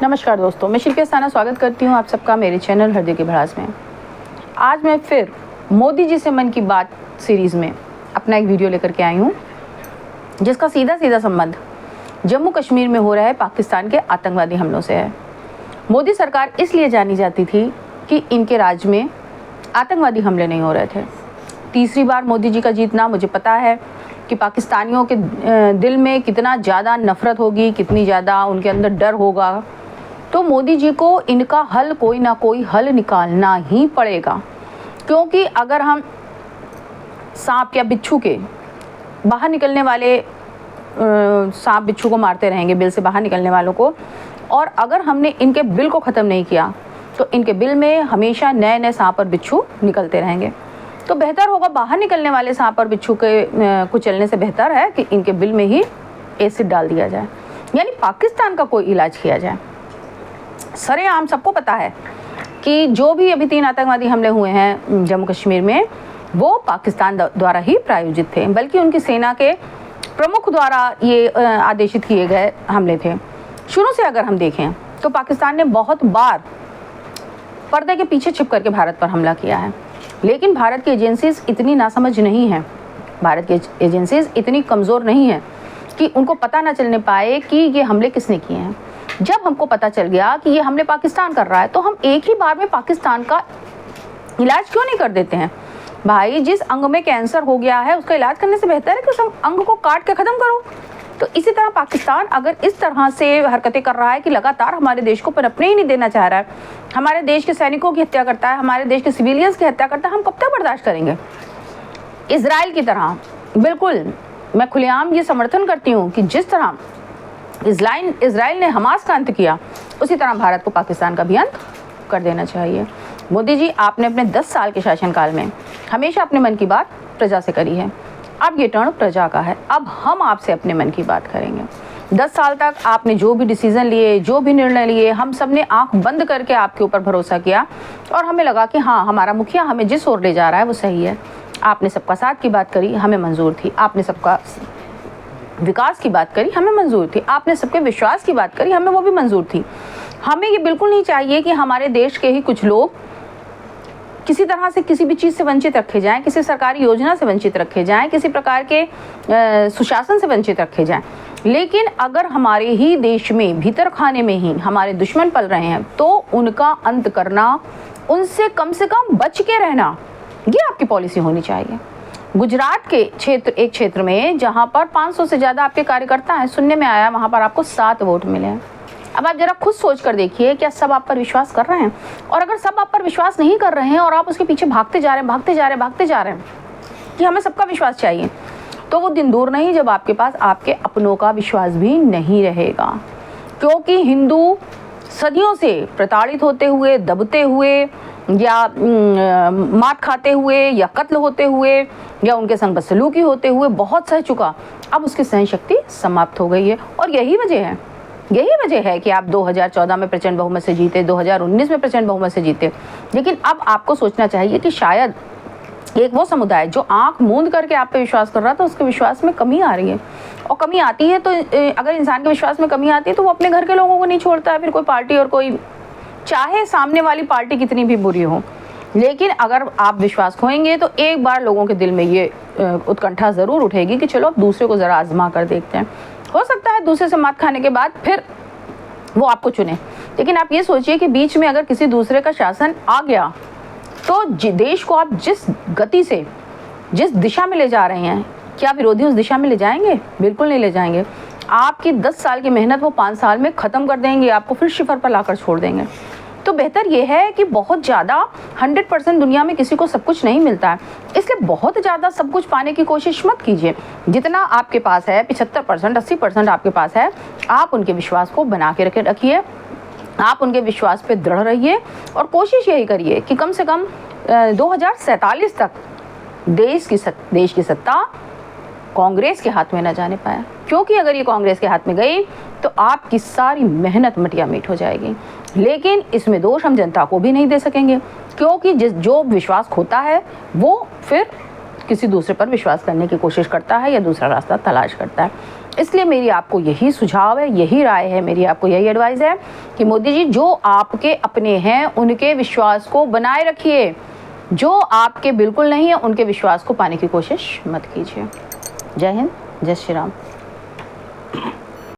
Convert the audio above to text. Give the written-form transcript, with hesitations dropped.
नमस्कार दोस्तों, मैं शिल्पी अस्थाना स्वागत करती हूं आप सबका मेरे चैनल हृदय के भड़ास में। आज मैं फिर मोदी जी से मन की बात सीरीज़ में अपना एक वीडियो लेकर के आई हूं, जिसका सीधा सीधा संबंध जम्मू कश्मीर में हो रहा है पाकिस्तान के आतंकवादी हमलों से है। मोदी सरकार इसलिए जानी जाती थी कि इनके राज्य में आतंकवादी हमले नहीं हो रहे थे। तीसरी बार मोदी जी का जीतना, मुझे पता है कि पाकिस्तानियों के दिल में कितना ज़्यादा नफ़रत होगी, कितनी ज़्यादा उनके अंदर डर होगा। तो मोदी जी को इनका हल, कोई ना कोई हल निकालना ही पड़ेगा, क्योंकि अगर हम सांप या बिच्छू के बाहर निकलने वाले सांप बिच्छू को मारते रहेंगे, बिल से बाहर निकलने वालों को, और अगर हमने इनके बिल को ख़त्म नहीं किया तो इनके बिल में हमेशा नए नए सांप और बिच्छू निकलते रहेंगे। तो बेहतर होगा, बाहर निकलने वाले सांप और बिच्छू के कुचलने से बेहतर है कि इनके बिल में ही एसिड डाल दिया जाए, यानी पाकिस्तान का कोई इलाज किया जाए। सरेआम सबको पता है कि जो भी अभी 3 आतंकवादी हमले हुए हैं जम्मू कश्मीर में, वो पाकिस्तान द्वारा ही प्रायोजित थे, बल्कि उनकी सेना के प्रमुख द्वारा ये आदेशित किए गए हमले थे। शुरू से अगर हम देखें तो पाकिस्तान ने बहुत बार पर्दे के पीछे छिप करके भारत पर हमला किया है, लेकिन भारत की एजेंसीज इतनी नासमझ नहीं हैं, भारत की एजेंसीज इतनी कमज़ोर नहीं हैं कि उनको पता ना चलने पाए कि ये हमले किसने किए हैं। जब हमको पता चल गया कि ये हमले पाकिस्तान कर रहा है, तो हम एक ही बार में पाकिस्तान का इलाज क्यों नहीं कर देते हैं? भाई, जिस अंग में कैंसर हो गया है उसका इलाज करने से बेहतर है कि उस अंग को काट के ख़त्म करो। तो इसी तरह पाकिस्तान अगर इस तरह से हरकतें कर रहा है कि लगातार हमारे देश को पनपने ही नहीं देना चाह रहा है, हमारे देश के सैनिकों की हत्या करता है, हमारे देश के सिविलियंस की हत्या करता है, हम कब तक बर्दाश्त करेंगे? इजराइल की तरह बिल्कुल मैं खुलेआम ये समर्थन करती हूँ कि जिस तरह इजराइल ने हमास का अंत किया, उसी तरह भारत को पाकिस्तान का भी अंत कर देना चाहिए। मोदी जी, आपने अपने 10 साल के शासनकाल में हमेशा अपने मन की बात प्रजा से करी है। अब ये टर्न प्रजा का है, अब हम आपसे अपने मन की बात करेंगे। 10 साल तक आपने जो भी डिसीजन लिए, जो भी निर्णय लिए, हम सब ने आँख बंद करके आपके ऊपर भरोसा किया और हमें लगा कि हाँ, हमारा मुखिया हमें जिस ओर ले जा रहा है वो सही है। आपने सबका साथ की बात करी, हमें मंजूर थी। आपने सबका विकास की बात करी, हमें मंजूर थी। आपने सबके विश्वास की बात करी, हमें वो भी मंजूर थी। हमें ये बिल्कुल नहीं चाहिए कि हमारे देश के ही कुछ लोग किसी तरह से किसी भी चीज़ से वंचित रखे जाएं, किसी सरकारी योजना से वंचित रखे जाएं, किसी प्रकार के सुशासन से वंचित रखे जाएं। लेकिन अगर हमारे ही देश में भीतर खाने में ही हमारे दुश्मन पल रहे हैं, तो उनका अंत करना, उनसे कम से कम बच के रहना, ये आपकी पॉलिसी होनी चाहिए। गुजरात के एक क्षेत्र में जहाँ पर 500 से ज़्यादा आपके कार्यकर्ता हैं, सुनने में आया वहाँ पर आपको 7 वोट मिले हैं। अब आप जरा खुद सोच कर देखिए, क्या सब आप पर विश्वास कर रहे हैं? और अगर सब आप पर विश्वास नहीं कर रहे हैं और आप उसके पीछे भागते जा रहे हैं कि हमें सबका विश्वास चाहिए, तो वो दिन दूर नहीं जब आपके पास आपके अपनों का विश्वास भी नहीं रहेगा। क्योंकि हिंदू सदियों से प्रताड़ित होते हुए, दबते हुए, या मात खाते हुए, या कत्ल होते हुए, या उनके संग बदसलूकी होते हुए बहुत सह चुका। अब उसकी सहन शक्ति समाप्त हो गई है, और यही वजह है कि आप 2014 में प्रचंड बहुमत से जीते, 2019 में प्रचंड बहुमत से जीते। लेकिन अब आपको सोचना चाहिए कि शायद एक वो समुदाय जो आंख मूंद करके आप पे विश्वास कर रहा था, उसके विश्वास में कमी आ रही है। और कमी आती है तो अगर इंसान के विश्वास में कमी आती है तो वो अपने घर के लोगों को नहीं छोड़ता है, फिर कोई पार्टी और कोई, चाहे सामने वाली पार्टी कितनी भी बुरी हो। लेकिन अगर आप विश्वास खोएंगे तो एक बार लोगों के दिल में ये उत्कंठा ज़रूर उठेगी कि चलो अब दूसरे को ज़रा आजमा कर देखते हैं। हो सकता है दूसरे से मात खाने के बाद फिर वो आपको चुने, लेकिन आप ये सोचिए कि बीच में अगर किसी दूसरे का शासन आ गया तो देश को आप जिस गति से, जिस दिशा में ले जा रहे हैं, क्या विरोधी उस दिशा में ले जाएंगे? बिल्कुल नहीं ले जाएंगे। आपकी 10 साल की मेहनत वो 5 साल में ख़त्म कर देंगे, आपको फिर शिफर पर लाकर छोड़ देंगे। तो बेहतर ये है कि बहुत ज़्यादा 100% दुनिया में किसी को सब कुछ नहीं मिलता है, इसलिए बहुत ज़्यादा सब कुछ पाने की कोशिश मत कीजिए। जितना आपके पास है, 75%, 80% आपके पास है, आप उनके विश्वास को बना के रखिए, आप उनके विश्वास पे दृढ़ रहिए, और कोशिश यही करिए कि कम से कम 2047 तक देश की सत्ता कांग्रेस के हाथ में न जाने पाए। क्योंकि अगर ये कांग्रेस के हाथ में गई तो आपकी सारी मेहनत मटिया मीट हो जाएगी। लेकिन इसमें दोष हम जनता को भी नहीं दे सकेंगे, क्योंकि जो विश्वास खोता है वो फिर किसी दूसरे पर विश्वास करने की कोशिश करता है या दूसरा रास्ता तलाश करता है। इसलिए मेरी आपको यही सुझाव है, यही राय है, मेरी आपको यही एडवाइस है कि मोदी जी जो आपके अपने हैं उनके विश्वास को बनाए रखिए, जो आपके बिल्कुल नहीं है उनके विश्वास को पाने की कोशिश मत कीजिए। जय हिंद, जय श्री राम।